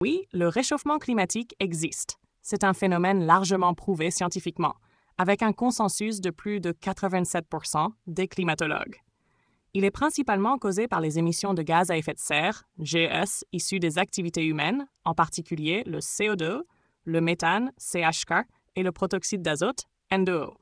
Oui, le réchauffement climatique existe. C'est un phénomène largement prouvé scientifiquement, avec un consensus de plus de 87% des climatologues. Il est principalement causé par les émissions de gaz à effet de serre, GES, issues des activités humaines, en particulier le CO2, le méthane, CH4, et le protoxyde d'azote, N2O.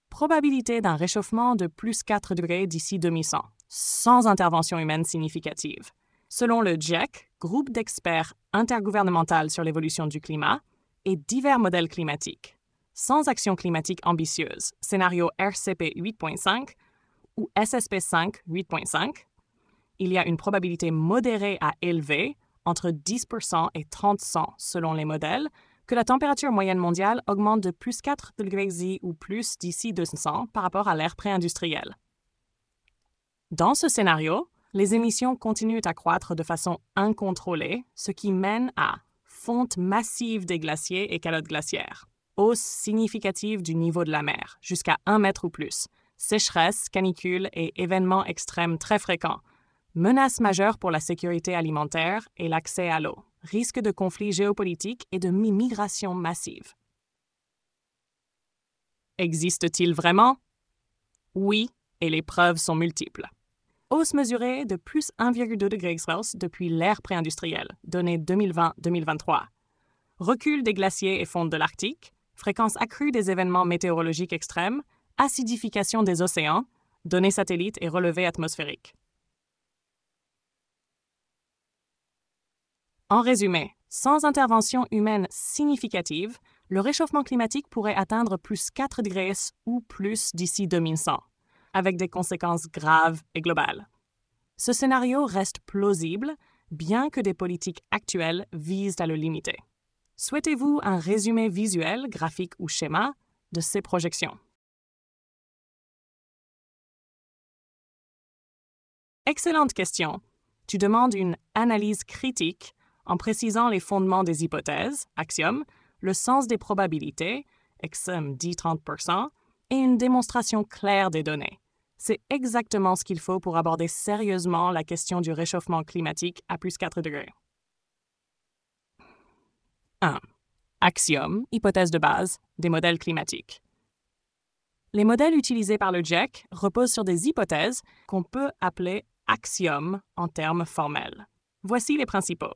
Probabilité d'un réchauffement de plus 4 degrés d'ici 2100, sans intervention humaine significative. Selon le GIEC, groupe d'experts intergouvernemental sur l'évolution du climat, et divers modèles climatiques. Sans action climatique ambitieuse, scénario RCP 8.5 ou SSP 5 8.5, il y a une probabilité modérée à élevée, entre 10% et 30% selon les modèles, que la température moyenne mondiale augmente de plus 4 degrés ou plus d'ici 200 par rapport à l'ère pré-industrielle. Dans ce scénario, les émissions continuent à croître de façon incontrôlée, ce qui mène à fonte massive des glaciers et calottes glaciaires, hausse significative du niveau de la mer, jusqu'à 1 mètre ou plus, sécheresse, canicules et événements extrêmes très fréquents, menaces majeures pour la sécurité alimentaire et l'accès à l'eau, risque de conflits géopolitiques et de migration massive. Existe-t-il vraiment? Oui, et les preuves sont multiples. Hausse mesurée de plus 1,2 degré Celsius depuis l'ère pré-industrielle, données 2020-2023. Recul des glaciers et fonte de l'Arctique, fréquence accrue des événements météorologiques extrêmes, acidification des océans, données satellites et relevés atmosphériques. En résumé, sans intervention humaine significative, le réchauffement climatique pourrait atteindre plus 4 degrés ou plus d'ici 2100, avec des conséquences graves et globales. Ce scénario reste plausible, bien que des politiques actuelles visent à le limiter. Souhaitez-vous un résumé visuel, graphique ou schéma de ces projections? Excellente question. Tu demandes une analyse critique en précisant les fondements des hypothèses, axiomes, le sens des probabilités, XM dit 30%, et une démonstration claire des données. C'est exactement ce qu'il faut pour aborder sérieusement la question du réchauffement climatique à plus 4 degrés. 1. Axiome, hypothèse de base, des modèles climatiques. Les modèles utilisés par le GIEC reposent sur des hypothèses qu'on peut appeler axiomes en termes formels. Voici les principaux.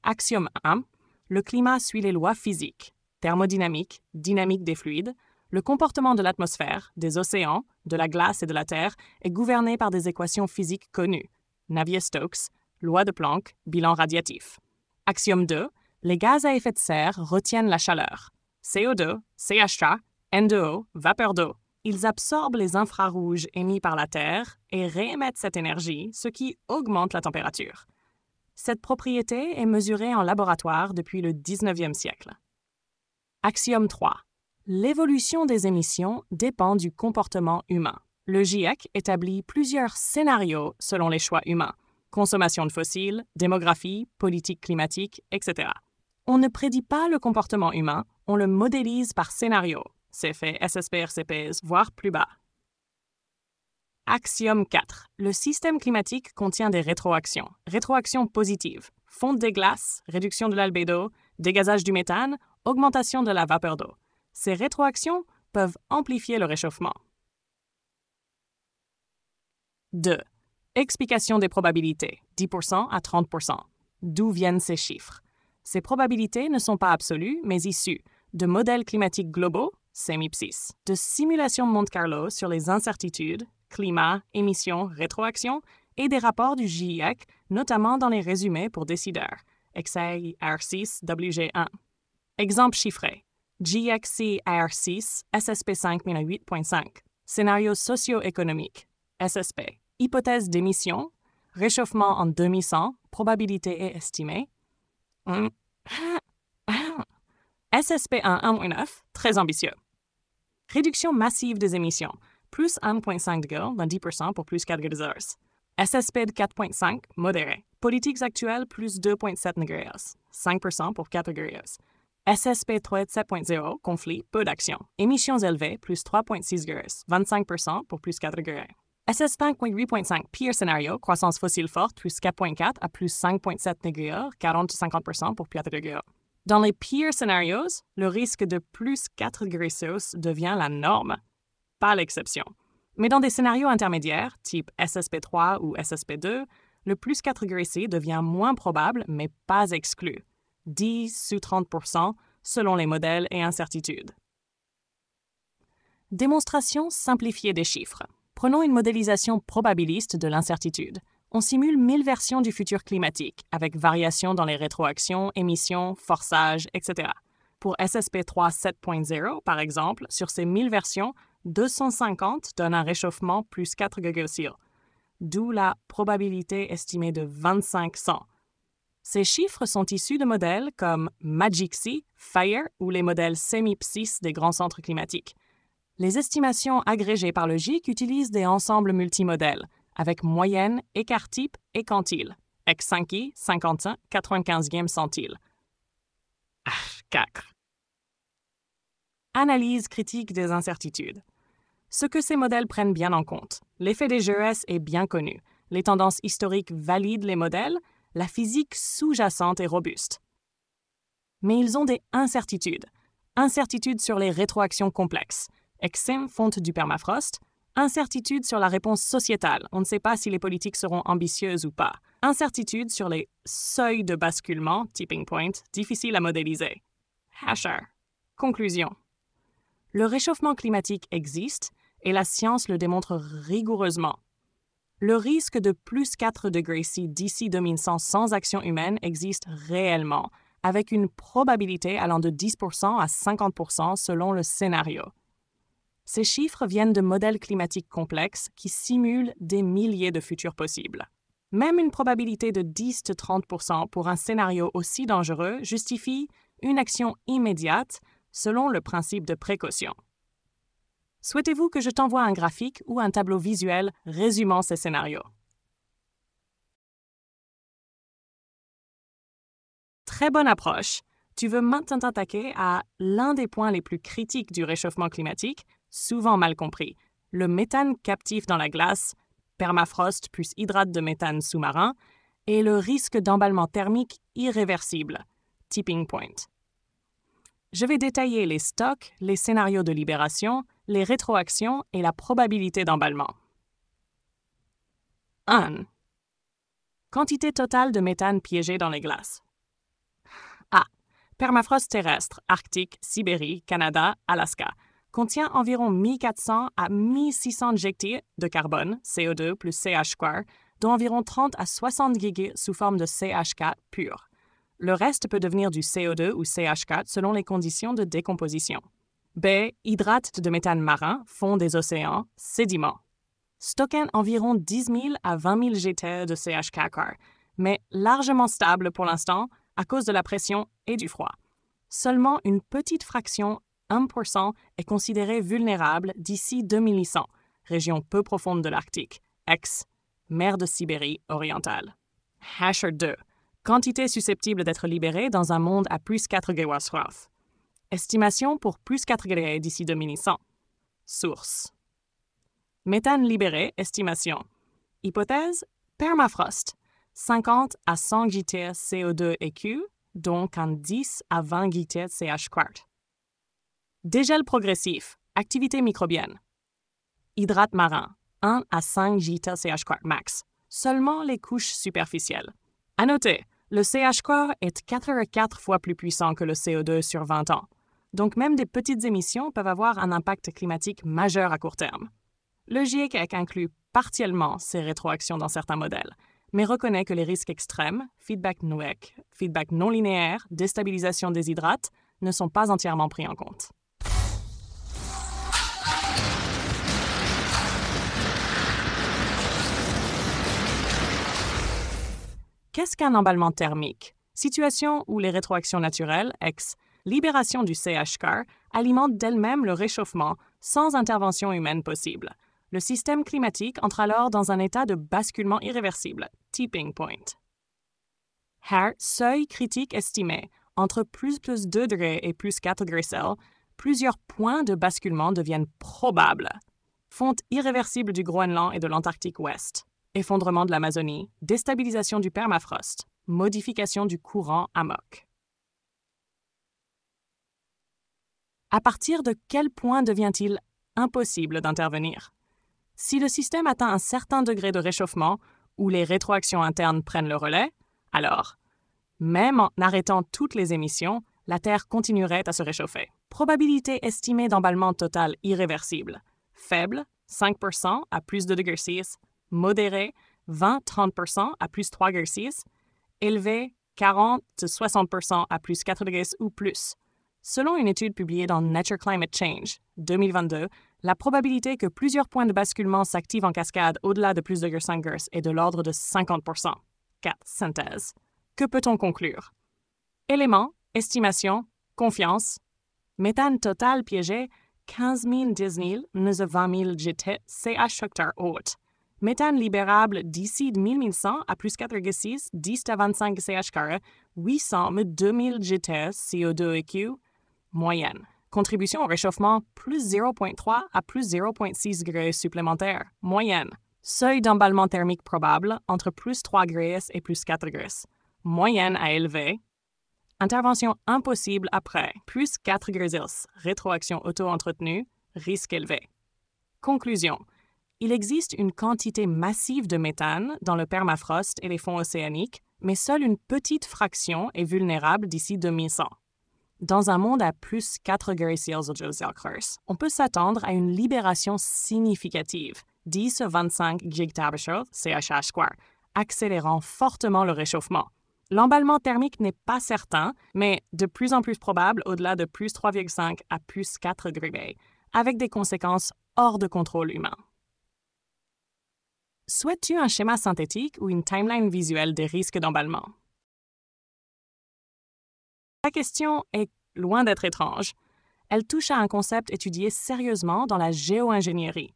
Axiome 1, le climat suit les lois physiques, thermodynamiques, dynamique des fluides, le comportement de l'atmosphère, des océans, de la glace et de la Terre est gouverné par des équations physiques connues, Navier-Stokes, loi de Planck, bilan radiatif. Axiome 2, les gaz à effet de serre retiennent la chaleur. CO2, CH3, N2O, vapeur d'eau. Ils absorbent les infrarouges émis par la Terre et réémettent cette énergie, ce qui augmente la température. Cette propriété est mesurée en laboratoire depuis le 19e siècle. Axiome 3. L'évolution des émissions dépend du comportement humain. Le GIEC établit plusieurs scénarios selon les choix humains. Consommation de fossiles, démographie, politique climatique, etc. On ne prédit pas le comportement humain, on le modélise par scénario. C'est fait SSP-RCPs, voire plus bas. Axiome 4. Le système climatique contient des rétroactions. Rétroactions positives. Fonte des glaces, réduction de l'albédo, dégazage du méthane, augmentation de la vapeur d'eau. Ces rétroactions peuvent amplifier le réchauffement. 2. Explication des probabilités, 10% à 30%. D'où viennent ces chiffres? Ces probabilités ne sont pas absolues, mais issues de modèles climatiques globaux, SEMIPSIS, de simulations Monte-Carlo sur les incertitudes, climat, émissions, rétroactions, et des rapports du GIEC, notamment dans les résumés pour décideurs, XI R6 WG1. Exemple chiffré. GIEC R6 SSP 5008.5. Scénario socio-économique. SSP. Hypothèse d'émission. Réchauffement en 2100. Probabilité est estimée. SSP 1.9. Très ambitieux. Réduction massive des émissions. Plus 1,5 degrés, 10% pour plus 4 degrés. SSP de 4,5, modéré. Politiques actuelles, plus 2,7 degrés, 5% pour 4 degrés. SSP 7.0, conflit, peu d'action. Émissions élevées, plus 3,6 degrés, 25% pour plus 4 degrés. SS5.8.5 pire scénario, croissance fossile forte, plus 4.4 à plus 5.7 degrés, 40-50% pour 4 degrés. Dans les pires scénarios, le risque de plus 4 degrés Celsius devient la norme, pas l'exception. Mais dans des scénarios intermédiaires, type SSP3 ou SSP2, le plus 4 degrés C devient moins probable, mais pas exclu. 10 ou 30% selon les modèles et incertitudes. Démonstration simplifiée des chiffres. Prenons une modélisation probabiliste de l'incertitude. On simule 1000 versions du futur climatique, avec variations dans les rétroactions, émissions, forçages, etc. Pour SSP3 7.0, par exemple, sur ces 1000 versions, 250 donnent un réchauffement plus 4,6, d'où la probabilité estimée de 2500. Ces chiffres sont issus de modèles comme MAGIC-C, FIRE ou les modèles SEMI-PSIS des grands centres climatiques. Les estimations agrégées par le GIC utilisent des ensembles multimodèles, avec moyenne, écart-type et quantile, X5i, 55, 95e centile. 4. Analyse critique des incertitudes. Ce que ces modèles prennent bien en compte. L'effet des GES est bien connu. Les tendances historiques valident les modèles. La physique sous-jacente est robuste. Mais ils ont des incertitudes. Incertitudes sur les rétroactions complexes. Exim, fonte du permafrost. Incertitude sur la réponse sociétale. On ne sait pas si les politiques seront ambitieuses ou pas. Incertitude sur les seuils de basculement, tipping point, difficile à modéliser. Hasher. Conclusion. Le réchauffement climatique existe et la science le démontre rigoureusement. Le risque de plus 4 degrés C d'ici 2100 sans action humaine existe réellement, avec une probabilité allant de 10% à 50% selon le scénario. Ces chiffres viennent de modèles climatiques complexes qui simulent des milliers de futurs possibles. Même une probabilité de 10-30% pour un scénario aussi dangereux justifie une action immédiate selon le principe de précaution. Souhaitez-vous que je t'envoie un graphique ou un tableau visuel résumant ces scénarios? Très bonne approche. Tu veux maintenant t'attaquer à l'un des points les plus critiques du réchauffement climatique, souvent mal compris, le méthane captif dans la glace, permafrost plus hydrate de méthane sous-marin, et le risque d'emballement thermique irréversible, tipping point. Je vais détailler les stocks, les scénarios de libération, les rétroactions et la probabilité d'emballement. 1. Quantité totale de méthane piégé dans les glaces. A. Permafrost terrestre, Arctique, Sibérie, Canada, Alaska, contient environ 1400 à 1600 giga de carbone, CO2 plus CH2, dont environ 30 à 60 giga sous forme de CH4 pur. Le reste peut devenir du CO2 ou CH4 selon les conditions de décomposition. B. Hydrate de méthane marin, fond des océans, sédiments. Stockant environ 10 000 à 20 000 GT de CH4, mais largement stable pour l'instant à cause de la pression et du froid. Seulement une petite fraction, 1%, est considérée vulnérable d'ici 2100, région peu profonde de l'Arctique, mer de Sibérie orientale. Hasher 2. Quantité susceptible d'être libérée dans un monde à plus 4 GWh. Estimation pour plus 4 degrés d'ici 2100. Source. Méthane libéré, estimation. Hypothèse, permafrost. 50 à 100 GT CO2 EQ, donc en 10 à 20 GT CH4. Dégel progressif, activité microbienne. Hydrate marin, 1 à 5 GT CH4 max. Seulement les couches superficielles. À noter, le CH4 est 4 fois plus puissant que le CO2 sur 20 ans. Donc même des petites émissions peuvent avoir un impact climatique majeur à court terme. Le GIEC inclut partiellement ces rétroactions dans certains modèles, mais reconnaît que les risques extrêmes, feedback NUEC, feedback non linéaire, déstabilisation des hydrates, ne sont pas entièrement pris en compte. Qu'est-ce qu'un emballement thermique? Situation où les rétroactions naturelles, libération du CH4, alimentent d'elles-mêmes le réchauffement sans intervention humaine possible. Le système climatique entre alors dans un état de basculement irréversible, tipping point. Seuil critique estimé, entre plus 2 degrés et plus 4 degrés Celsius, plusieurs points de basculement deviennent probables. fonte irréversible du Groenland et de l'Antarctique Ouest, effondrement de l'Amazonie, déstabilisation du permafrost, modification du courant amok. À partir de quel point devient-il impossible d'intervenir? Si le système atteint un certain degré de réchauffement ou les rétroactions internes prennent le relais, alors, même en arrêtant toutes les émissions, la Terre continuerait à se réchauffer. Probabilité estimée d'emballement total irréversible. Faible, 5% à plus 2 degrés C. Modéré, 20-30% à plus 3 degrés C. Élevé, 40-60% à plus 4 degrés ou plus. Selon une étude publiée dans Nature Climate Change 2022, la probabilité que plusieurs points de basculement s'activent en cascade au-delà de plus de 5 degrés est de l'ordre de 50%. 4. Synthèse. Que peut-on conclure? Éléments, estimation, confiance. Méthane total piégé, 15 000, 10 000, 20 000 GT, CH hectare haute. Méthane libérable d'ici 1100 à plus 4,6, 10 à 25 CH carré, 800 2000 GT, CO2 EQ, moyenne. Contribution au réchauffement, plus 0,3 à plus 0,6 degrés supplémentaires, moyenne. Seuil d'emballement thermique probable entre plus 3 degrés et plus 4 degrés, moyenne à élever. Intervention impossible après, plus 4 degrés, rétroaction auto-entretenue, risque élevé. Conclusion. Il existe une quantité massive de méthane dans le permafrost et les fonds océaniques, mais seule une petite fraction est vulnérable d'ici 2100. Dans un monde à plus 4 degrés Celsius, on peut s'attendre à une libération significative, 10 à 25 gigtabashers, CHH², accélérant fortement le réchauffement. L'emballement thermique n'est pas certain, mais de plus en plus probable au-delà de plus 3,5 à plus 4 degrés, avec des conséquences hors de contrôle humain. Souhaites-tu un schéma synthétique ou une timeline visuelle des risques d'emballement? La question est loin d'être étrange. Elle touche à un concept étudié sérieusement dans la géo-ingénierie.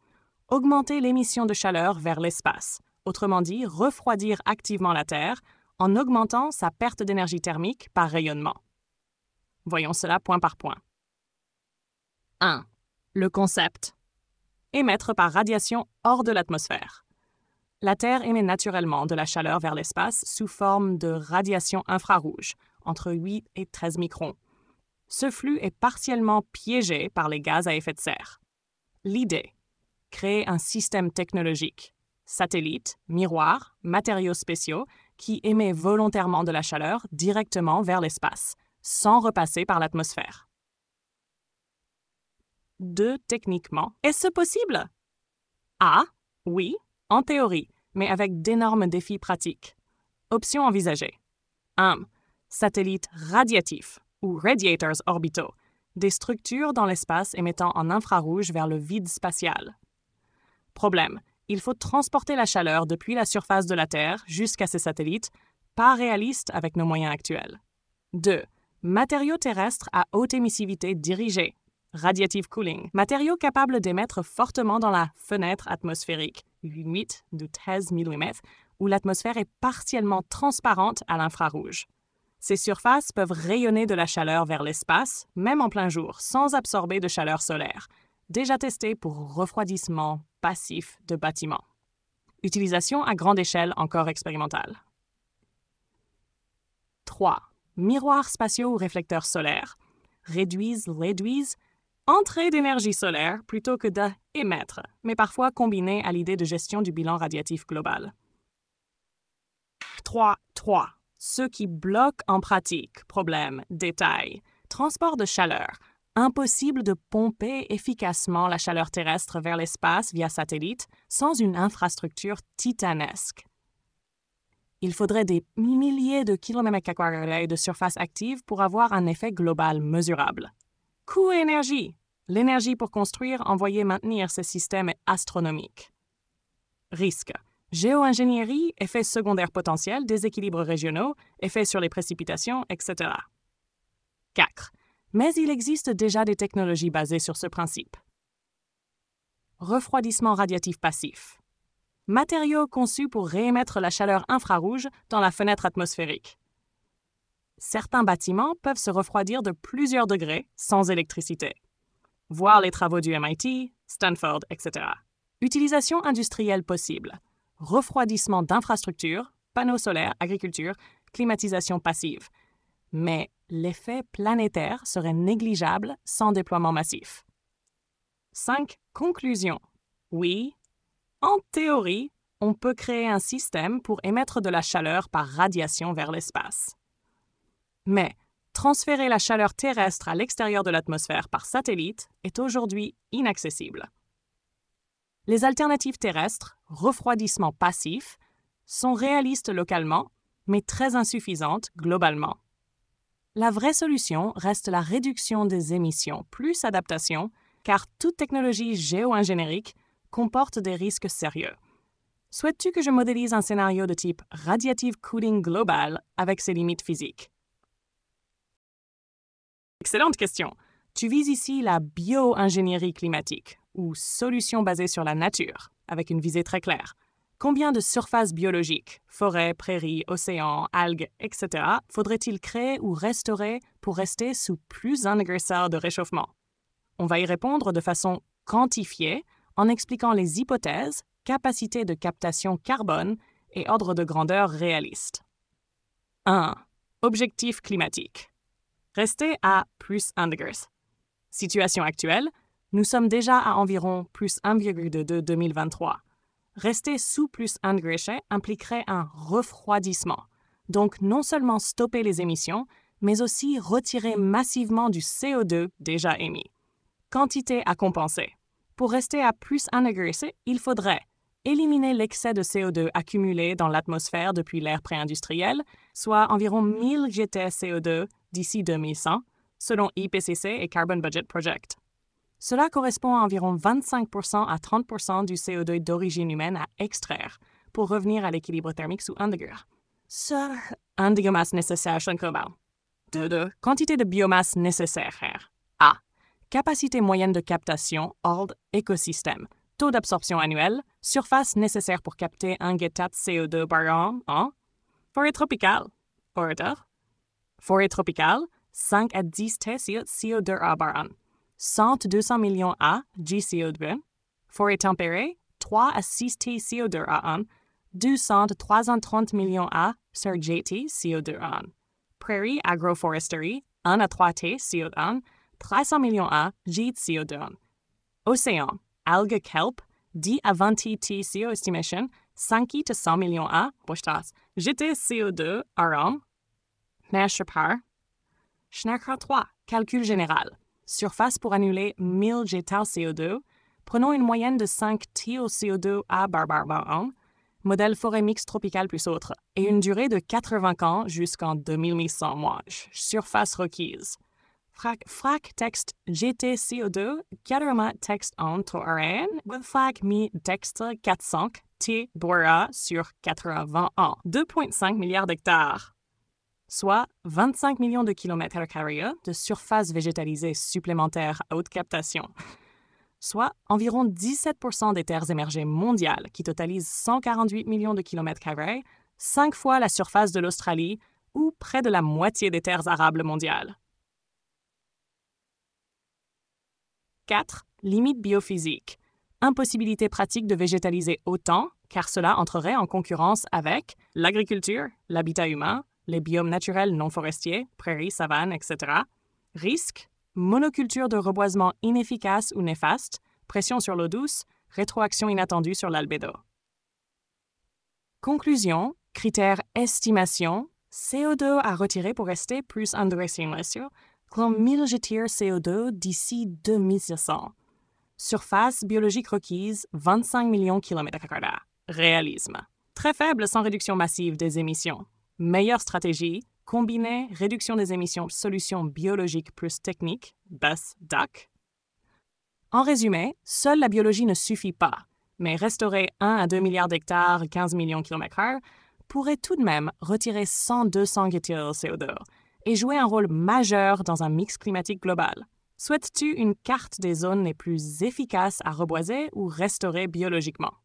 Augmenter l'émission de chaleur vers l'espace, autrement dit, refroidir activement la Terre en augmentant sa perte d'énergie thermique par rayonnement. Voyons cela point par point. 1. Le concept. Émettre par radiation hors de l'atmosphère. La Terre émet naturellement de la chaleur vers l'espace sous forme de radiation infrarouge, entre 8 et 13 microns. Ce flux est partiellement piégé par les gaz à effet de serre. L'idée, créer un système technologique, satellites, miroirs, matériaux spéciaux, qui émet volontairement de la chaleur directement vers l'espace, sans repasser par l'atmosphère. 2. Techniquement, est-ce possible? A. Oui, en théorie, mais avec d'énormes défis pratiques. Options envisagées. 1. Satellites radiatifs ou radiators orbitaux, des structures dans l'espace émettant en infrarouge vers le vide spatial. Problème. Il faut transporter la chaleur depuis la surface de la Terre jusqu'à ces satellites, pas réaliste avec nos moyens actuels. 2. Matériaux terrestres à haute émissivité dirigée, radiative cooling, matériaux capables d'émettre fortement dans la fenêtre atmosphérique, 8 de 13 mm, où l'atmosphère est partiellement transparente à l'infrarouge. Ces surfaces peuvent rayonner de la chaleur vers l'espace, même en plein jour, sans absorber de chaleur solaire, déjà testé pour refroidissement passif de bâtiments. Utilisation à grande échelle encore expérimentale. 3. Miroirs spatiaux ou réflecteurs solaires. Réduisent, entrée d'énergie solaire plutôt que d'émettre, mais parfois combinée à l'idée de gestion du bilan radiatif global. 3. Ce qui bloque en pratique, problème, détail, transport de chaleur. Impossible de pomper efficacement la chaleur terrestre vers l'espace via satellite sans une infrastructure titanesque. Il faudrait des milliers de km² de surface active pour avoir un effet global mesurable. Coût et énergie. L'énergie pour construire, envoyer, maintenir ces systèmes est astronomique. Risque. Géo-ingénierie, effets secondaires potentiels, déséquilibres régionaux, effets sur les précipitations, etc. 4. Mais il existe déjà des technologies basées sur ce principe. Refroidissement radiatif passif. Matériaux conçus pour réémettre la chaleur infrarouge dans la fenêtre atmosphérique. Certains bâtiments peuvent se refroidir de plusieurs degrés sans électricité. Voir les travaux du MIT, Stanford, etc. Utilisation industrielle possible. Refroidissement d'infrastructures, panneaux solaires, agriculture, climatisation passive. Mais l'effet planétaire serait négligeable sans déploiement massif. 5. Conclusion. Oui, en théorie, on peut créer un système pour émettre de la chaleur par radiation vers l'espace. Mais transférer la chaleur terrestre à l'extérieur de l'atmosphère par satellite est aujourd'hui inaccessible. Les alternatives terrestres, refroidissement passif, sont réalistes localement, mais très insuffisantes globalement. La vraie solution reste la réduction des émissions plus adaptation, car toute technologie géo-ingéniérique comporte des risques sérieux. Souhaites-tu que je modélise un scénario de type radiative cooling global avec ses limites physiques? Excellente question. Tu vises ici la bio-ingénierie climatique, ou solution basée sur la nature, avec une visée très claire. Combien de surfaces biologiques, forêts, prairies, océans, algues, etc., faudrait-il créer ou restaurer pour rester sous plus 1 degré Celsius de réchauffement? On va y répondre de façon quantifiée en expliquant les hypothèses, capacités de captation carbone et ordre de grandeur réaliste. 1. Objectif climatique. Rester à plus 1 degré. Situation actuelle, nous sommes déjà à environ plus 1,2 2023. Rester sous plus 1 degré impliquerait un refroidissement, donc non seulement stopper les émissions, mais aussi retirer massivement du CO2 déjà émis. Quantité à compenser. Pour rester à plus 1 degré, il faudrait éliminer l'excès de CO2 accumulé dans l'atmosphère depuis l'ère pré-industrielle, soit environ 1000 GT CO2 d'ici 2100, selon IPCC et Carbon Budget Project. Cela correspond à environ 25% à 30% du CO2 d'origine humaine à extraire pour revenir à l'équilibre thermique sous 1 degré. Sur 1 biomasse nécessaire global. 2. Quantité de biomasse nécessaire. A. Capacité moyenne de captation hors écosystème. Taux d'absorption annuel. Surface nécessaire pour capter 1 GT CO2 par an en forêt tropicale. Orateur. Forêt tropicale, 5 à 10 T CO2 par an. 100-200 millions A GCO2. Forêt tempérée, 3 à 6 T CO2 an. 200-330 millions A sur GT CO2 an. Prairie agroforesterie, 1 à 3 T CO2 an. 300 millions A GT CO2 an. Océan, algues kelp, 10 à 20 T CO estimation, 5 à 100 millions A GT CO2 an. Par. Schnecker 3. Calcul général. Surface pour annuler 1000 GT CO2. Prenons une moyenne de 5 TO CO2 à an. Modèle forêt mixte tropicale plus autre. Et une durée de 80 ans jusqu'en 2100 mois. Surface requise. Frac texte GT CO2. 80 texte en torren. Frac mi texte 400 T Dora sur 80 ans. 2,5 milliards d'hectares. Soit 25 millions de kilomètres carrés de surface végétalisée supplémentaire à haute captation, soit environ 17% des terres émergées mondiales qui totalisent 148 millions de kilomètres carrés, 5 fois la surface de l'Australie ou près de la moitié des terres arables mondiales. 4. Limite biophysique. Impossibilité pratique de végétaliser autant, car cela entrerait en concurrence avec l'agriculture, l'habitat humain, les biomes naturels non forestiers, prairies, savanes, etc. Risque, monoculture de reboisement inefficace ou néfaste, pression sur l'eau douce, rétroaction inattendue sur l'albédo. Conclusion, critère estimation, CO2 à retirer pour rester plus 1 degré Celsius, comme 1000 GT CO2 d'ici 2600. Surface biologique requise, 25 millions km². Réalisme. Très faible sans réduction massive des émissions. Meilleure stratégie, combiner réduction des émissions, solutions biologiques plus techniques, BESS, DAC. En résumé, seule la biologie ne suffit pas, mais restaurer 1 à 2 milliards d'hectares, 15 millions de km² pourrait tout de même retirer 100-200 GT CO2 et jouer un rôle majeur dans un mix climatique global. Souhaites-tu une carte des zones les plus efficaces à reboiser ou restaurer biologiquement?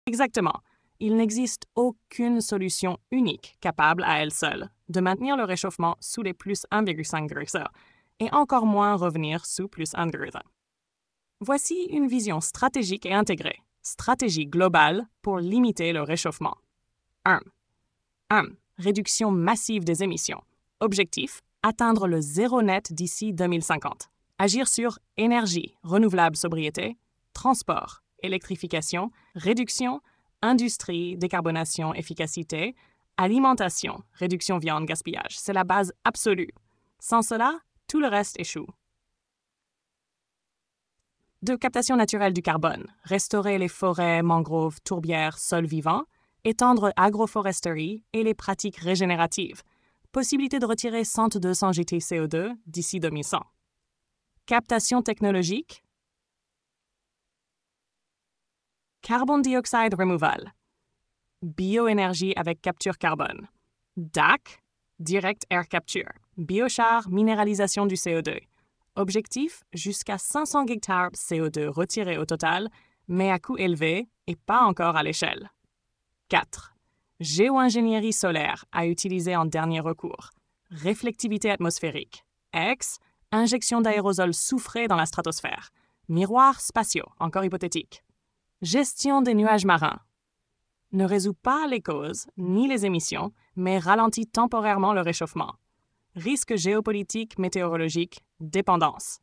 Exactement. Il n'existe aucune solution unique capable à elle seule de maintenir le réchauffement sous les plus 1,5 degrés et encore moins revenir sous plus 1 degré. Voici une vision stratégique et intégrée. Stratégie globale pour limiter le réchauffement. 1. Réduction massive des émissions. Objectif, atteindre le zéro net d'ici 2050. Agir sur énergie, renouvelable, sobriété, transport, électrification, réduction, industrie, décarbonation, efficacité, alimentation, réduction viande, gaspillage. C'est la base absolue. Sans cela, tout le reste échoue. 2. Captation naturelle du carbone. Restaurer les forêts, mangroves, tourbières, sols vivants, étendre agroforesterie et les pratiques régénératives. Possibilité de retirer 100-200 GT CO2 d'ici 2100. Captation technologique. Carbon dioxide removal. Bioénergie avec capture carbone. DAC, Direct Air Capture. Biochar, minéralisation du CO2. Objectif, jusqu'à 500 hectares CO2 retirés au total, mais à coût élevé et pas encore à l'échelle. 4. Géo-ingénierie solaire à utiliser en dernier recours. Réflectivité atmosphérique. X. Injection d'aérosols soufrés dans la stratosphère. Miroirs spatiaux, encore hypothétique. Gestion des nuages marins. Ne résout pas les causes ni les émissions, mais ralentit temporairement le réchauffement. Risque géopolitique, météorologique, dépendance.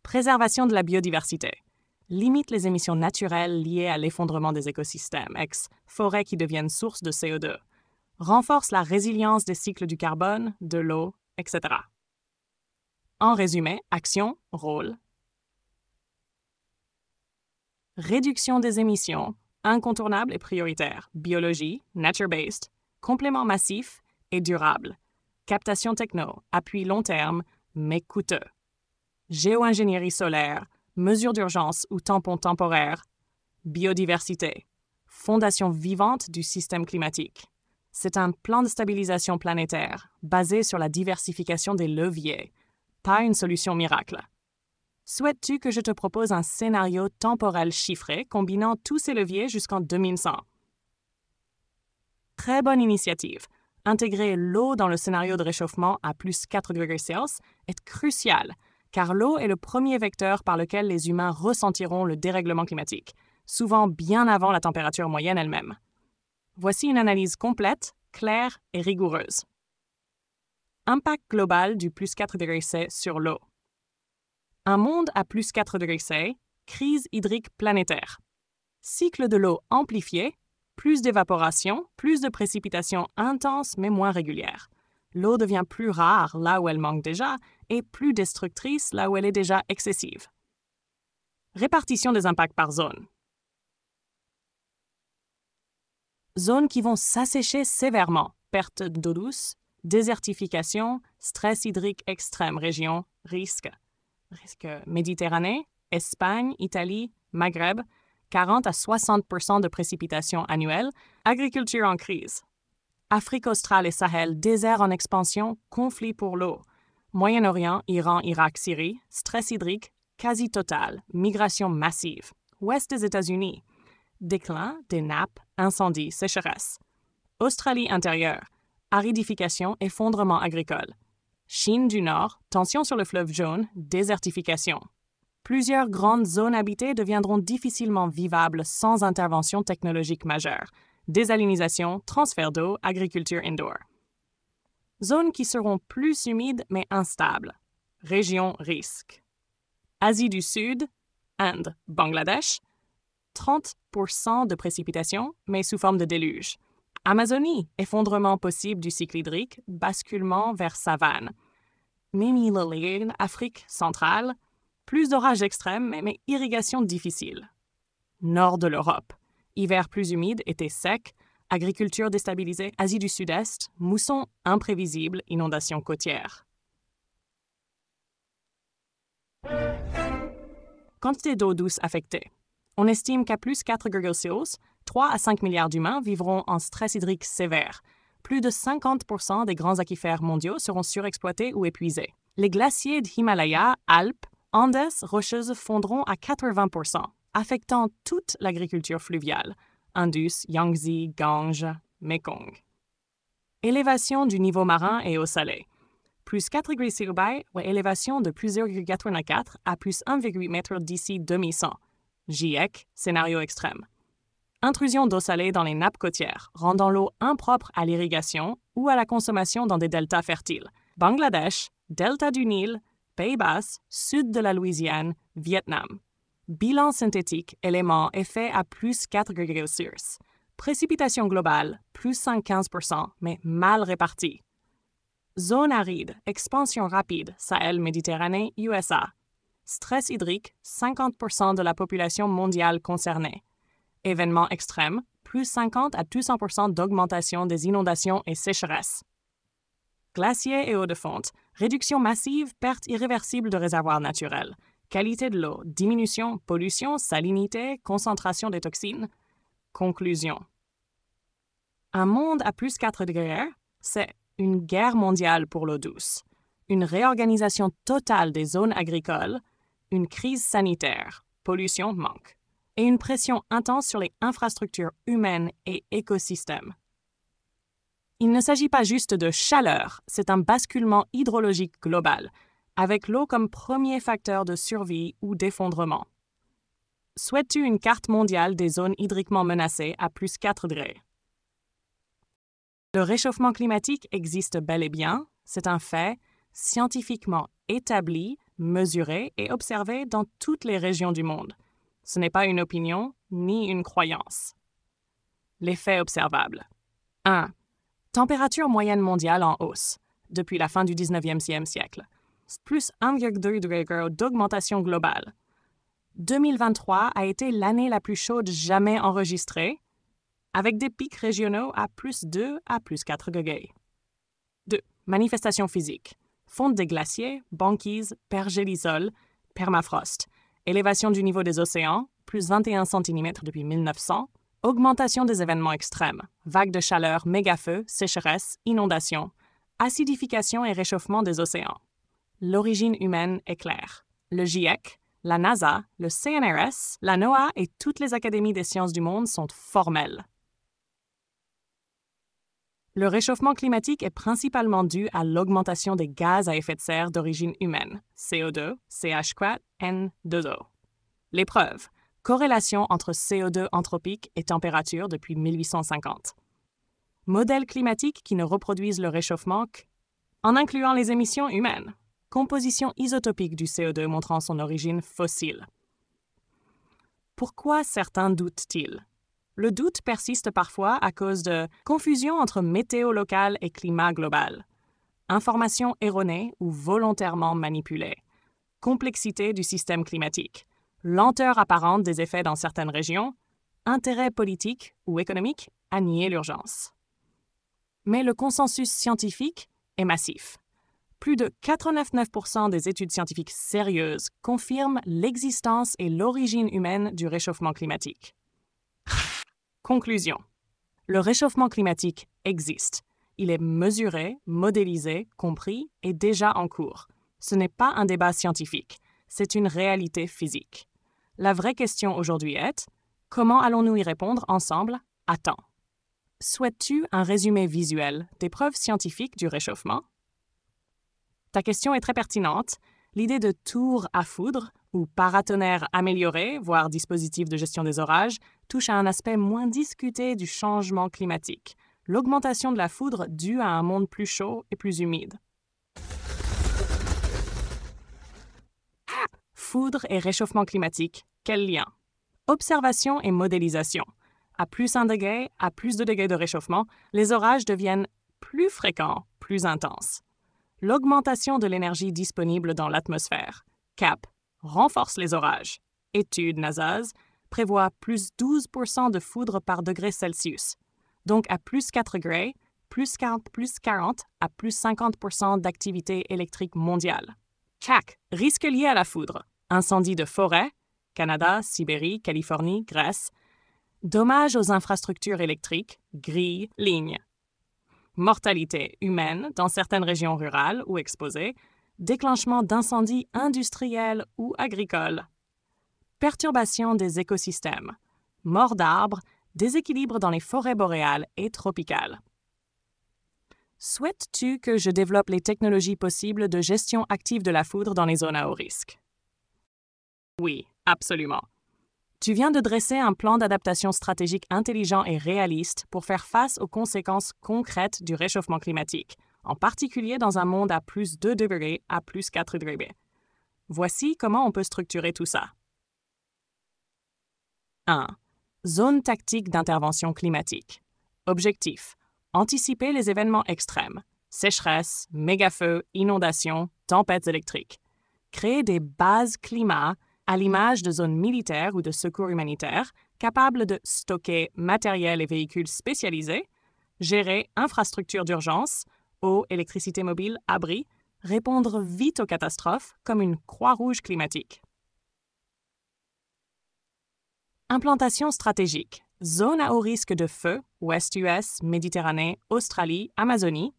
Préservation de la biodiversité. Limite les émissions naturelles liées à l'effondrement des écosystèmes, forêts qui deviennent source de CO2. Renforce la résilience des cycles du carbone, de l'eau, etc. En résumé, action, rôle. Réduction des émissions, incontournable et prioritaire. Biologie, nature-based, complément massif et durable. Captation techno, appui long terme, mais coûteux. Géo-ingénierie solaire, mesures d'urgence ou tampons temporaires. Biodiversité, fondation vivante du système climatique. C'est un plan de stabilisation planétaire basé sur la diversification des leviers, pas une solution miracle. Souhaites-tu que je te propose un scénario temporel chiffré combinant tous ces leviers jusqu'en 2100? Très bonne initiative. Intégrer l'eau dans le scénario de réchauffement à plus 4°C est crucial, car l'eau est le premier vecteur par lequel les humains ressentiront le dérèglement climatique, souvent bien avant la température moyenne elle-même. Voici une analyse complète, claire et rigoureuse. Impact global du plus 4°C sur l'eau. Un monde à plus 4°C, crise hydrique planétaire. Cycle de l'eau amplifié, plus d'évaporation, plus de précipitations intenses mais moins régulières. L'eau devient plus rare là où elle manque déjà et plus destructrice là où elle est déjà excessive. Répartition des impacts par zone. Zones qui vont s'assécher sévèrement, perte d'eau douce, désertification, stress hydrique extrême, région, risque Méditerranée, Espagne, Italie, Maghreb, 40 à 60% de précipitations annuelles, agriculture en crise. Afrique australe et Sahel, désert en expansion, conflit pour l'eau. Moyen-Orient, Iran, Irak, Syrie, stress hydrique quasi total, migration massive. Ouest des États-Unis, déclin des nappes, incendies, sécheresse. Australie intérieure, aridification, effondrement agricole. Chine du Nord, tension sur le fleuve Jaune, désertification. Plusieurs grandes zones habitées deviendront difficilement vivables sans intervention technologique majeure. Désalinisation, transfert d'eau, agriculture indoor. Zones qui seront plus humides mais instables. Région risque. Asie du Sud, Inde, Bangladesh, 30% de précipitations, mais sous forme de déluge. Amazonie, effondrement possible du cycle hydrique, basculement vers savane. Mimi-Lillian, Afrique centrale, plus d'orages extrêmes, mais irrigation difficile. Nord de l'Europe, hiver plus humide, été sec, agriculture déstabilisée. Asie du Sud-Est, mousson imprévisible, inondations côtières. Quantité d'eau douce affectée. On estime qu'à plus 4,6, 3 à 5 milliards d'humains vivront en stress hydrique sévère. Plus de 50% des grands aquifères mondiaux seront surexploités ou épuisés. Les glaciers d'Himalaya, Alpes, Andes, Rocheuses fondront à 80%, affectant toute l'agriculture fluviale, Indus, Yangtze, Gange, Mekong. Élévation du niveau marin et eau salée. plus 4 degrés Celsius ou élévation de plus 0,84 à plus 1,8 mètre d'ici 2100. GIEC, scénario extrême. Intrusion d'eau salée dans les nappes côtières, rendant l'eau impropre à l'irrigation ou à la consommation dans des deltas fertiles. Bangladesh, delta du Nil, Pays Basses, sud de la Louisiane, Vietnam. Bilan synthétique, éléments, effet à plus 4 degrés Celsius. Précipitation globale, plus 115%, mais mal répartie. Zone aride, expansion rapide, Sahel-Méditerranée, USA. Stress hydrique, 50% de la population mondiale concernée. Événements extrêmes, plus 50 à 200% d'augmentation des inondations et sécheresses. Glaciers et eaux de fonte, réduction massive, perte irréversible de réservoirs naturels. Qualité de l'eau, diminution, pollution, salinité, concentration des toxines. Conclusion. Un monde à plus 4 degrés, c'est une guerre mondiale pour l'eau douce, une réorganisation totale des zones agricoles, une crise sanitaire, pollution manque, et une pression intense sur les infrastructures humaines et écosystèmes. Il ne s'agit pas juste de chaleur, c'est un basculement hydrologique global, avec l'eau comme premier facteur de survie ou d'effondrement. Souhaites-tu une carte mondiale des zones hydriquement menacées à plus 4 degrés? Le réchauffement climatique existe bel et bien, c'est un fait scientifiquement établi, mesuré et observé dans toutes les régions du monde. Ce n'est pas une opinion ni une croyance. Les faits observables. 1. Température moyenne mondiale en hausse depuis la fin du 19e siècle. Plus 1,2 degré d'augmentation globale. 2023 a été l'année la plus chaude jamais enregistrée, avec des pics régionaux à plus 2 à plus 4 degrés. 2. Manifestations physiques. Fonte des glaciers, banquises, pergélisol, permafrost. Élévation du niveau des océans, plus 21 cm depuis 1900. Augmentation des événements extrêmes. Vagues de chaleur, mégafeux, sécheresse, inondations. Acidification et réchauffement des océans. L'origine humaine est claire. Le GIEC, la NASA, le CNRS, la NOAA et toutes les académies des sciences du monde sont formelles. Le réchauffement climatique est principalement dû à l'augmentation des gaz à effet de serre d'origine humaine, CO2, CH4, N2O. Les preuves. Corrélation entre CO2 anthropique et température depuis 1850. Modèles climatiques qui ne reproduisent le réchauffement en incluant les émissions humaines. Composition isotopique du CO2 montrant son origine fossile. Pourquoi certains doutent-ils? Le doute persiste parfois à cause de confusion entre météo locale et climat global, information erronée ou volontairement manipulée, complexité du système climatique, lenteur apparente des effets dans certaines régions, intérêt politique ou économique à nier l'urgence. Mais le consensus scientifique est massif. Plus de 89% des études scientifiques sérieuses confirment l'existence et l'origine humaine du réchauffement climatique. Conclusion. Le réchauffement climatique existe. Il est mesuré, modélisé, compris et déjà en cours. Ce n'est pas un débat scientifique, c'est une réalité physique. La vraie question aujourd'hui est, comment allons-nous y répondre ensemble à temps? Souhaites-tu un résumé visuel des preuves scientifiques du réchauffement? Ta question est très pertinente. L'idée de tour à foudre ou paratonnerre amélioré, voire dispositif de gestion des orages, touche à un aspect moins discuté du changement climatique, l'augmentation de la foudre due à un monde plus chaud et plus humide. Foudre et réchauffement climatique, quel lien? Observation et modélisation. À plus 1 degré, à plus 2 degrés de réchauffement, les orages deviennent plus fréquents, plus intenses. L'augmentation de l'énergie disponible dans l'atmosphère, CAP, renforce les orages. Étude NASA's prévoit plus 12% de foudre par degré Celsius. Donc à plus 4 degrés, plus 40 à plus 50% d'activité électrique mondiale. CAC, risque lié à la foudre. Incendie de forêt, Canada, Sibérie, Californie, Grèce. Dommages aux infrastructures électriques, grilles, lignes. Mortalité humaine dans certaines régions rurales ou exposées. Déclenchement d'incendies industriels ou agricoles. Perturbation des écosystèmes. Mort d'arbres, déséquilibre dans les forêts boréales et tropicales. Souhaites-tu que je développe les technologies possibles de gestion active de la foudre dans les zones à haut risque? Oui, absolument. Tu viens de dresser un plan d'adaptation stratégique intelligent et réaliste pour faire face aux conséquences concrètes du réchauffement climatique, en particulier dans un monde à plus 2 degrés à plus 4 degrés. Voici comment on peut structurer tout ça. 1. Zone tactique d'intervention climatique. Objectif. Anticiper les événements extrêmes. Sécheresse, mégafeux, inondations, tempêtes électriques. Créer des bases climat à l'image de zones militaires ou de secours humanitaires capables de stocker matériel et véhicules spécialisés, gérer infrastructures d'urgence, eau, électricité mobile, abri, répondre vite aux catastrophes comme une Croix-Rouge climatique. Implantation stratégique. Zone à haut risque de feu, Ouest US, Méditerranée, Australie, Amazonie.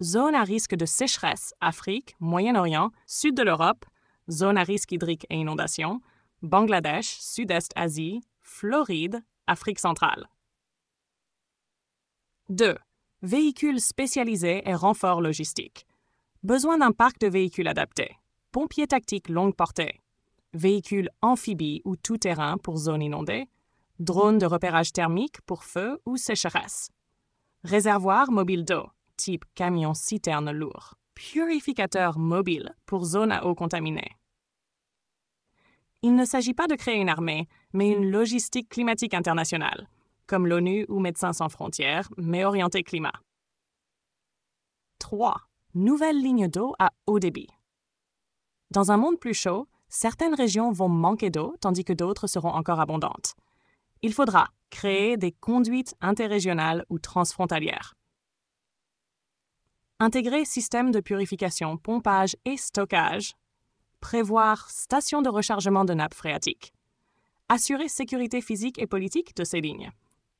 Zone à risque de sécheresse, Afrique, Moyen-Orient, Sud de l'Europe. Zone à risque hydrique et inondation, Bangladesh, Sud-Est Asie, Floride, Afrique centrale. 2. Véhicules spécialisés et renforts logistiques. Besoin d'un parc de véhicules adaptés. Pompiers tactiques longue portée. Véhicules amphibies ou tout-terrain pour zones inondées. Drones de repérage thermique pour feu ou sécheresse. Réservoirs mobiles d'eau, type camion-citerne lourd. Purificateur mobile pour zones à eau contaminée. Il ne s'agit pas de créer une armée, mais une logistique climatique internationale, comme l'ONU ou Médecins sans frontières, mais orientée climat. 3. Nouvelle ligne d'eau à haut débit. Dans un monde plus chaud, certaines régions vont manquer d'eau, tandis que d'autres seront encore abondantes. Il faudra créer des conduites interrégionales ou transfrontalières. Intégrer systèmes de purification, pompage et stockage. Prévoir stations de rechargement de nappes phréatiques. Assurer sécurité physique et politique de ces lignes.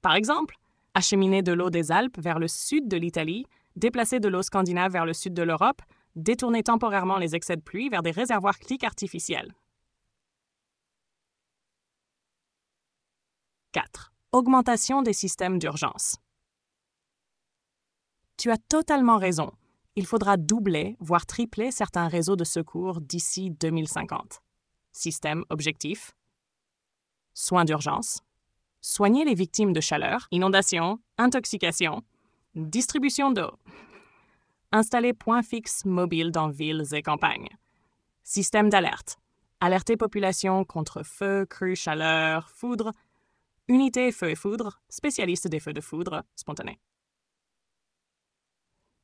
Par exemple, acheminer de l'eau des Alpes vers le sud de l'Italie, déplacer de l'eau scandinave vers le sud de l'Europe, détourner temporairement les excès de pluie vers des réservoirs cliques artificiels. 4. Augmentation des systèmes d'urgence. Tu as totalement raison. Il faudra doubler, voire tripler certains réseaux de secours d'ici 2050. Système objectif. Soins d'urgence. Soigner les victimes de chaleur, inondations, intoxication. Distribution d'eau. Installer points fixes mobiles dans villes et campagnes. Système d'alerte. Alerter population contre feu, crue, chaleur, foudre. Unité feu et foudre, spécialiste des feux de foudre spontanés.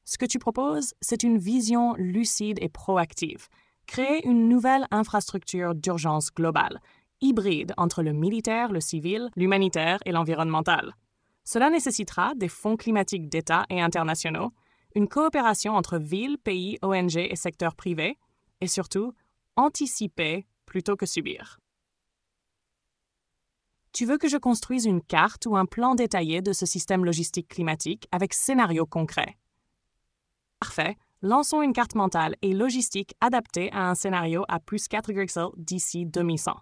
Ce que tu proposes, c'est une vision lucide et proactive. Créer une nouvelle infrastructure d'urgence globale, hybride entre le militaire, le civil, l'humanitaire et l'environnemental. Cela nécessitera des fonds climatiques d'État et internationaux, une coopération entre villes, pays, ONG et secteurs privés, et surtout, anticiper plutôt que subir. Tu veux que je construise une carte ou un plan détaillé de ce système logistique climatique avec scénarios concrets. Parfait, lançons une carte mentale et logistique adaptée à un scénario à plus 4,5 d'ici 2100.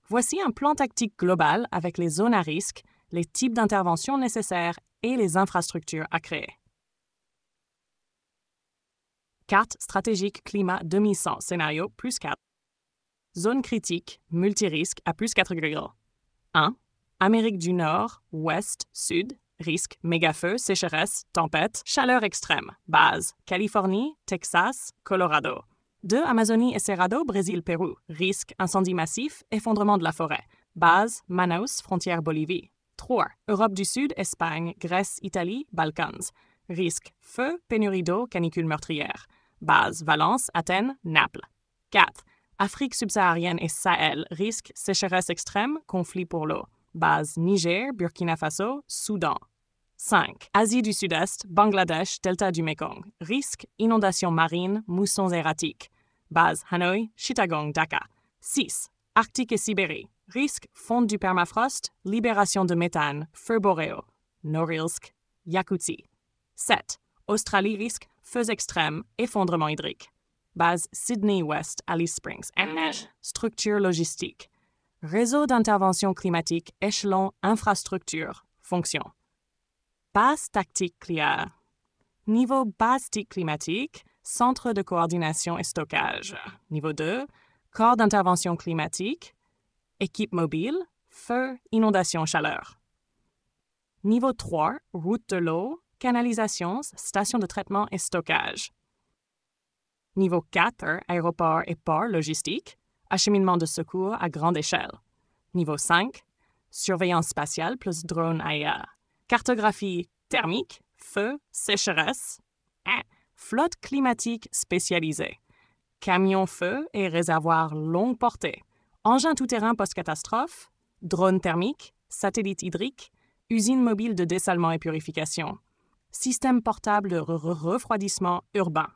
Voici un plan tactique global avec les zones à risque, les types d'interventions nécessaires et les infrastructures à créer. Carte stratégique climat 2100, scénario plus 4. Zone critique, multirisque à plus 4,1. 1. Amérique du Nord, Ouest, Sud, risque, mégafeu, sécheresse, tempête, chaleur extrême, base, Californie, Texas, Colorado. 2. Amazonie et Cerrado, Brésil, Pérou, risque, incendie massif, effondrement de la forêt, base, Manaus, frontière Bolivie. 3. Europe du Sud, Espagne, Grèce, Italie, Balkans, risque, feu, pénurie d'eau, canicule meurtrière, base, Valence, Athènes, Naples. 4. Afrique subsaharienne et Sahel, risque, sécheresse extrême, conflit pour l'eau, base, Niger, Burkina Faso, Soudan. 5. Asie du Sud-Est, Bangladesh, delta du Mekong. Risque, inondations marines, moussons erratiques. Base, Hanoï, Chittagong, Dhaka. 6. Arctique et Sibérie. Risque, fonte du permafrost, libération de méthane, feux boréaux. Norilsk, Yakoutie. 7. Australie, risque, feux extrêmes, effondrement hydrique. Base, Sydney West, Alice Springs. Structure logistique. Réseau d'intervention climatique, échelon, infrastructure, fonction. Base tactique claire. Niveau base TIC climatique, centre de coordination et stockage. Niveau 2, corps d'intervention climatique, équipe mobile, feu, inondation, chaleur. Niveau 3, route de l'eau, canalisation, station de traitement et stockage. Niveau 4, aéroport et port logistique, acheminement de secours à grande échelle. Niveau 5, surveillance spatiale plus drone AIA. Cartographie thermique, feu, sécheresse. Flotte climatique spécialisée. Camions feu et réservoirs longue portée. Engins tout-terrain post-catastrophe. Drone thermique, satellite hydrique, usine mobile de dessalement et purification. Système portable de refroidissement urbain.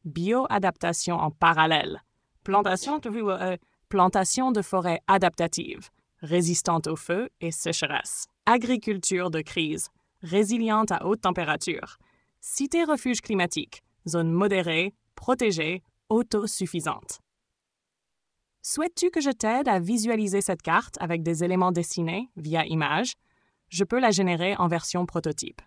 Bioadaptation en parallèle. Plantation de forêts adaptatives, résistantes au feu et sécheresse. Agriculture de crise, résiliente à haute température. Cité refuge climatique, zone modérée, protégée, autosuffisante. Souhaites-tu que je t'aide à visualiser cette carte avec des éléments dessinés via image? Je peux la générer en version prototype.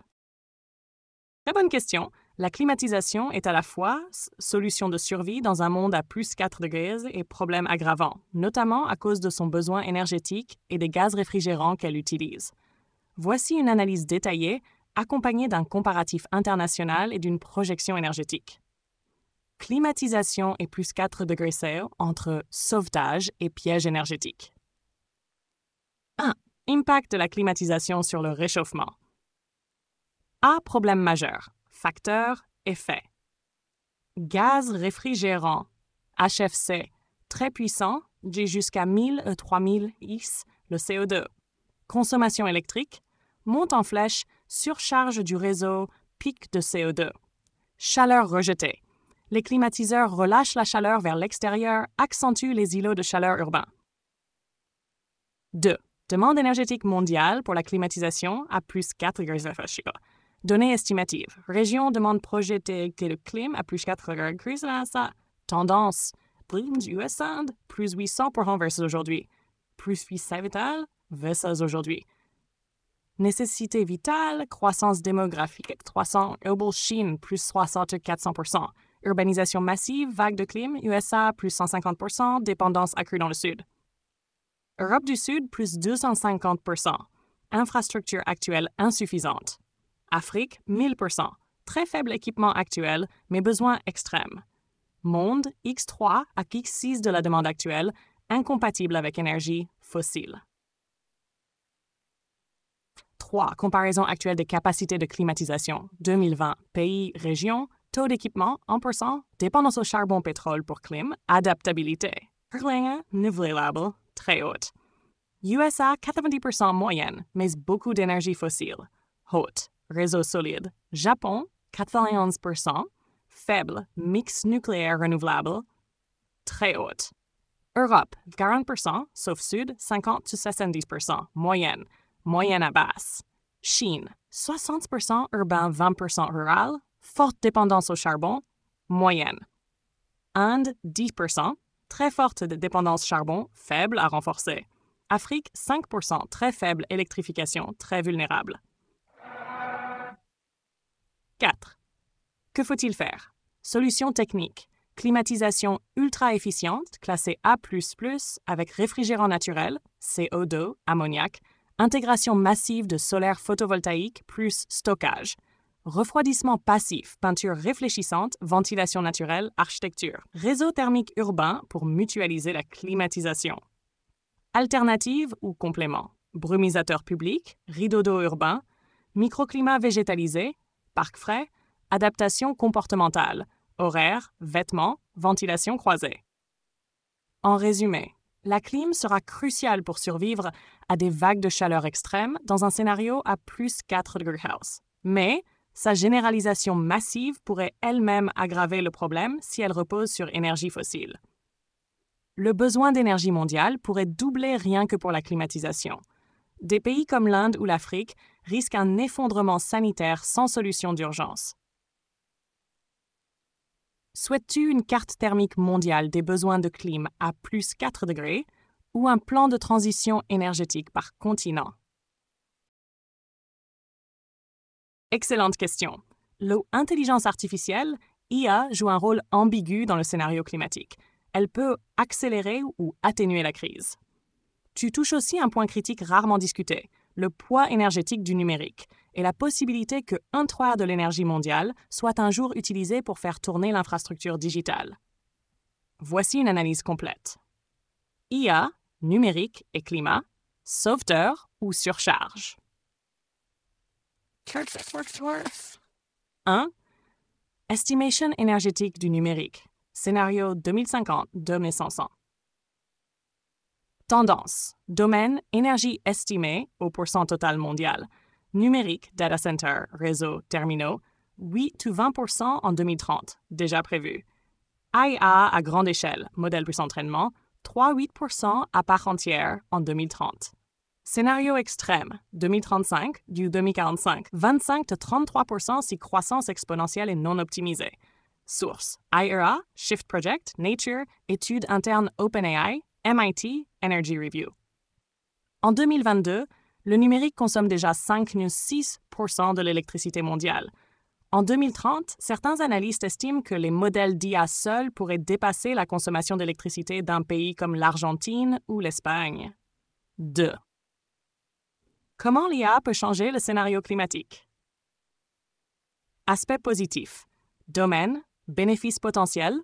Très bonne question. La climatisation est à la fois solution de survie dans un monde à plus 4 degrés et problème aggravant, notamment à cause de son besoin énergétique et des gaz réfrigérants qu'elle utilise. Voici une analyse détaillée, accompagnée d'un comparatif international et d'une projection énergétique. Climatisation et plus 4 degrés C entre sauvetage et piège énergétique. 1. Impact de la climatisation sur le réchauffement. A. Problème majeur. Facteur, effet. Gaz réfrigérant, HFC, très puissant, jusqu'à 1000 et 3000 X, le CO2. Consommation électrique, monte en flèche, surcharge du réseau, pic de CO2. Chaleur rejetée. Les climatiseurs relâchent la chaleur vers l'extérieur, accentuent les îlots de chaleur urbains. 2. Demande énergétique mondiale pour la climatisation à plus 4 degrés. Données estimatives. Région demande projetée de clim à plus 4 degrés. Tendance. Prime du USA, plus 800% versus aujourd'hui. Plus 800 vital versus aujourd'hui. Nécessité vitale, croissance démographique, 300, Global Chine, plus 300-400%. Urbanisation massive, vague de clim, USA, plus 150%, dépendance accrue dans le Sud. Europe du Sud, plus 250%. Infrastructure actuelle insuffisante. Afrique, 1000%. Très faible équipement actuel, mais besoins extrêmes. Monde, X3 à X6 de la demande actuelle, incompatible avec énergie fossile. 3. Comparaison actuelle des capacités de climatisation. 2020. Pays, région, taux d'équipement, 1%, dépendance au charbon pétrole pour clim, adaptabilité. Renouvelable, très haute. USA, 90% moyenne, mais beaucoup d'énergie fossile. Haute. Réseau solide. Japon, 91%. Faible. Mix nucléaire renouvelable. Très haute. Europe, 40%, sauf Sud, 50-70%. Moyenne. Moyenne à basse. Chine, 60% urbain, 20% rural. Forte dépendance au charbon. Moyenne. Inde, 10%. Très forte dépendance charbon, faible à renforcer. Afrique, 5%, très faible électrification, très vulnérable. 4. Que faut-il faire? Solution technique. Climatisation ultra efficiente, classée A++, avec réfrigérant naturel, CO2, ammoniac, intégration massive de solaire photovoltaïque plus stockage. Refroidissement passif, peinture réfléchissante, ventilation naturelle, architecture. Réseau thermique urbain pour mutualiser la climatisation. Alternative ou complément. Brumisateur public, rideau d'eau urbain, microclimat végétalisé, parc frais, adaptation comportementale, horaire, vêtements, ventilation croisée. En résumé, la clim sera cruciale pour survivre à des vagues de chaleur extrêmes dans un scénario à plus 4 degrés Celsius. Mais sa généralisation massive pourrait elle-même aggraver le problème si elle repose sur énergie fossile. Le besoin d'énergie mondiale pourrait doubler rien que pour la climatisation. Des pays comme l'Inde ou l'Afrique risquent un effondrement sanitaire sans solution d'urgence. Souhaites-tu une carte thermique mondiale des besoins de clim à plus 4 degrés ou un plan de transition énergétique par continent? Excellente question. L'intelligence artificielle, IA, joue un rôle ambigu dans le scénario climatique. Elle peut accélérer ou atténuer la crise. Tu touches aussi un point critique rarement discuté, le poids énergétique du numérique et la possibilité que 1/3 de l'énergie mondiale soit un jour utilisée pour faire tourner l'infrastructure digitale. Voici une analyse complète. IA, numérique et climat, sauveteur ou surcharge? 1. Estimation énergétique du numérique. Scénario 2050-2100. Tendance. Domaine énergie estimée au % total mondial. Numérique, data center, réseau, terminaux, 8-20% en 2030, déjà prévu. IA à grande échelle, modèle plus entraînement, 3-8% à part entière en 2030. Scénario extrême, 2035 du 2045, 25-33% si croissance exponentielle est non optimisée. Source: IRA, Shift Project, Nature, études internes OpenAI, MIT, Energy Review. En 2022, le numérique consomme déjà 5-6% de l'électricité mondiale. En 2030, certains analystes estiment que les modèles d'IA seuls pourraient dépasser la consommation d'électricité d'un pays comme l'Argentine ou l'Espagne. 2. Comment l'IA peut changer le scénario climatique? Aspect positif. Domaine, bénéfices potentiels.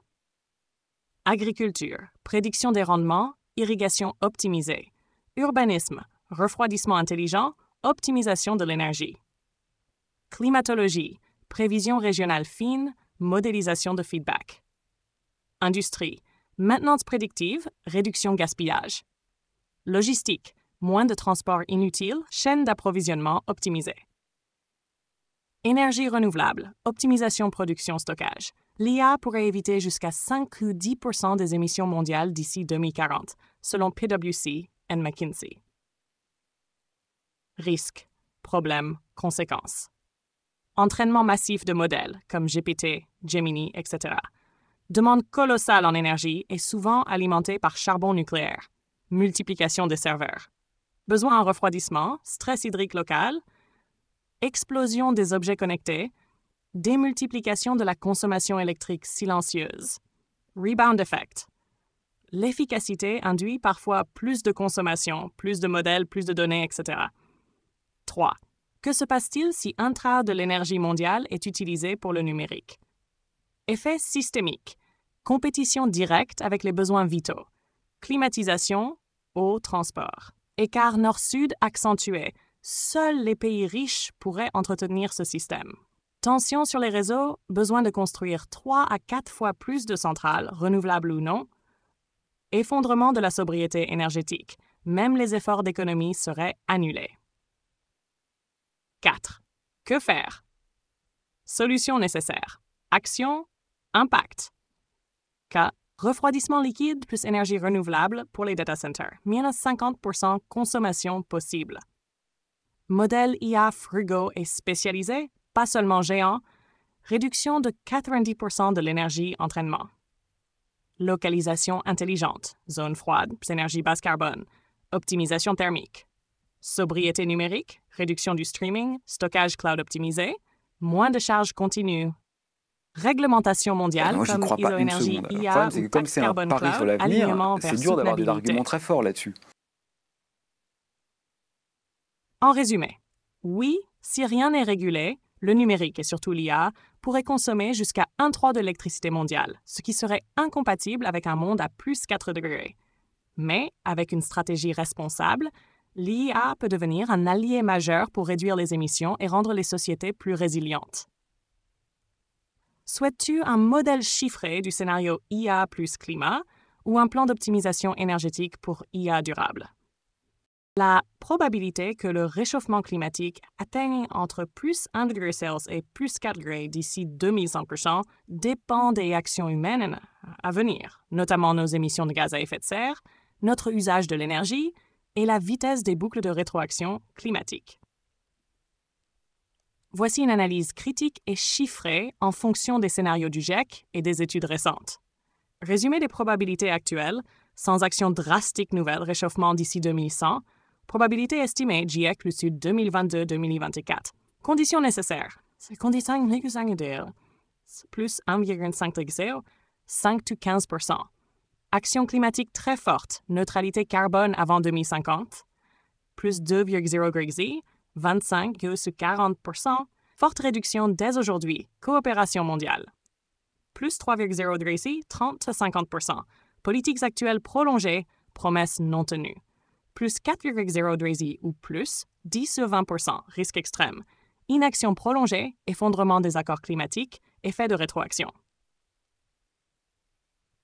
Agriculture, prédiction des rendements, irrigation optimisée. Urbanisme, refroidissement intelligent, optimisation de l'énergie. Climatologie, prévision régionale fine, modélisation de feedback. Industrie, maintenance prédictive, réduction gaspillage. Logistique, moins de transport inutile, chaîne d'approvisionnement optimisée. Énergie renouvelable, optimisation production-stockage. L'IA pourrait éviter jusqu'à 5 ou 10% des émissions mondiales d'ici 2040, selon PwC et McKinsey. Risques, problèmes, conséquences. Entraînement massif de modèles, comme GPT, Gemini, etc. Demande colossale en énergie et souvent alimentée par charbon nucléaire. Multiplication des serveurs. Besoin en refroidissement, stress hydrique local, explosion des objets connectés, démultiplication de la consommation électrique silencieuse, rebound effect. L'efficacité induit parfois plus de consommation, plus de modèles, plus de données, etc. 3. Que se passe-t-il si 1/3 de l'énergie mondiale est utilisée pour le numérique? Effet systémique. Compétition directe avec les besoins vitaux. Climatisation, eau, transport. Écart nord-sud accentué. Seuls les pays riches pourraient entretenir ce système. Tension sur les réseaux, besoin de construire 3 à 4 fois plus de centrales, renouvelables ou non. Effondrement de la sobriété énergétique. Même les efforts d'économie seraient annulés. 4. Que faire? Solutions nécessaires. Action, impact. K. Refroidissement liquide plus énergie renouvelable pour les data centers. Minus 50% consommation possible. Modèle IA frugaux et spécialisé, pas seulement géant. Réduction de 90% de l'énergie entraînement. Localisation intelligente, zone froide plus énergie basse carbone. Optimisation thermique. Sobriété numérique, réduction du streaming, stockage cloud optimisé, moins de charges continues. Réglementation mondiale Moi, j'y comme crois pas une ISO-Énergie, seconde. Le IA problème, c'est que ou comme Taxe c'est un Carbone pari sur Cloud, l'avenir, alignement c'est vers dur d'avoir des soutenabilité. arguments très forts là-dessus. En résumé, oui, si rien n'est régulé, le numérique et surtout l'IA pourraient consommer jusqu'à 1/3 de l'électricité mondiale, ce qui serait incompatible avec un monde à plus 4 degrés. Mais avec une stratégie responsable, l'IA peut devenir un allié majeur pour réduire les émissions et rendre les sociétés plus résilientes. Souhaites-tu un modèle chiffré du scénario IA plus climat ou un plan d'optimisation énergétique pour IA durable? La probabilité que le réchauffement climatique atteigne entre plus 1 degré Celsius et plus 4 degrés d'ici 2100% dépend des actions humaines à venir, notamment nos émissions de gaz à effet de serre, notre usage de l'énergie et la vitesse des boucles de rétroaction climatique. Voici une analyse critique et chiffrée en fonction des scénarios du GIEC et des études récentes. Résumé des probabilités actuelles, sans action drastique nouvelle, réchauffement d'ici 2100, probabilité estimée GIEC le Sud 2022-2024. Conditions nécessaires. 55,5 plus 1,5 degrés, 5 à 15 %. Action climatique très forte, neutralité carbone avant 2050, plus 2,0 degrés, 25 à 40 %. Forte réduction dès aujourd'hui, coopération mondiale. Plus 3,0 degrés, 30 à 50 %. Politiques actuelles prolongées, promesses non tenues. Plus 4,0 degrés ou plus, 10 à 20 %, risque extrême. Inaction prolongée, effondrement des accords climatiques, effet de rétroaction.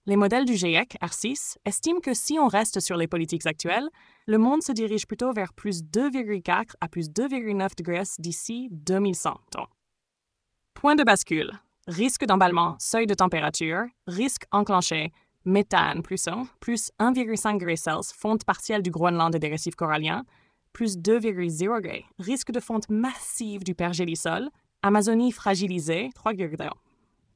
Les modèles du GIEC, R6, estiment que si on reste sur les politiques actuelles, le monde se dirige plutôt vers plus 2,4 à plus 2,9 degrés d'ici 2100. Point de bascule. Risque d'emballement, seuil de température, risque enclenché, méthane plus 1, plus 1,5 degrés Celsius, fonte partielle du Groenland et des récifs coralliens, plus 2,0 degrés, risque de fonte massive du pergélisol, Amazonie fragilisée, 3,1.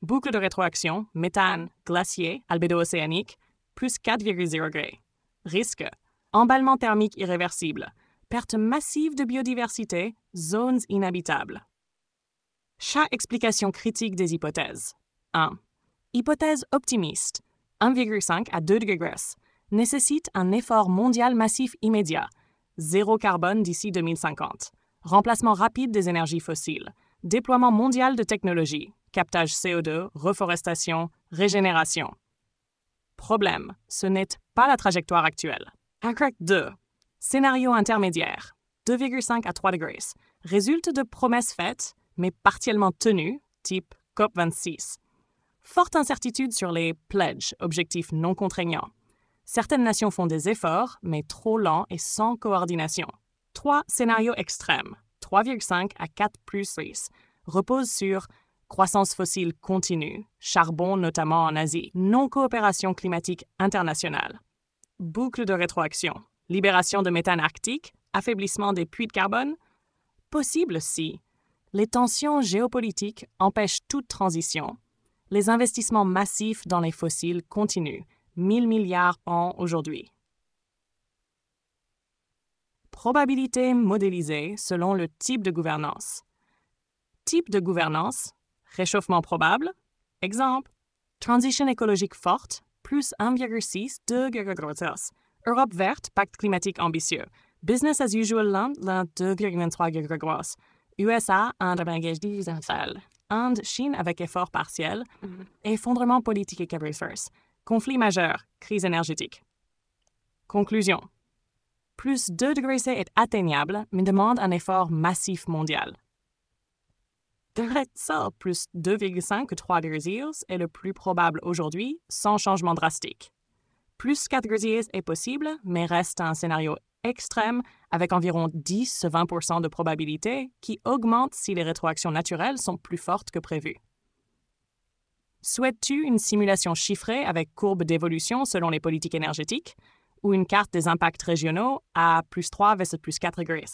Boucle de rétroaction, méthane, glacier, albédo océanique, plus 4,0 degrés. Risque, emballement thermique irréversible, perte massive de biodiversité, zones inhabitables. Explication critique des hypothèses. 1. Hypothèse optimiste, 1,5 à 2 degrés, nécessite un effort mondial massif immédiat, zéro carbone d'ici 2050, remplacement rapide des énergies fossiles, déploiement mondial de technologies, captage CO2, reforestation, régénération. Problème, ce n'est pas la trajectoire actuelle. 2. Scénario intermédiaire, 2,5 à 3 degrés, résulte de promesses faites, mais partiellement tenues, type COP26. Forte incertitude sur les pledges, objectifs non contraignants. Certaines nations font des efforts, mais trop lents et sans coordination. 3. Scénario extrême, 3,5 à 4 plus, repose sur croissance fossile continue, charbon notamment en Asie, non-coopération climatique internationale. Boucle de rétroaction, libération de méthane arctique, affaiblissement des puits de carbone. Possible si les tensions géopolitiques empêchent toute transition, les investissements massifs dans les fossiles continuent, 1000 milliards ans aujourd'hui. Probabilité modélisée selon le type de gouvernance. Type de gouvernance, réchauffement probable, exemple, transition écologique forte, plus 1,6, 2 degrés. Europe verte, pacte climatique ambitieux. Business as usual land, 2,3 degrés. USA, Inde, Chine avec effort partiel. Effondrement politique et reverse. Conflit majeur, crise énergétique. Conclusion. Plus 2 degrés C est atteignable, mais demande un effort massif mondial. Plus 2,5 ou 3 degrés est le plus probable aujourd'hui, sans changement drastique. Plus 4 degrés est possible, mais reste un scénario extrême avec environ 10 à 20 % de probabilité qui augmente si les rétroactions naturelles sont plus fortes que prévu. Souhaites-tu une simulation chiffrée avec courbe d'évolution selon les politiques énergétiques ou une carte des impacts régionaux à plus 3 versus plus 4 degrés?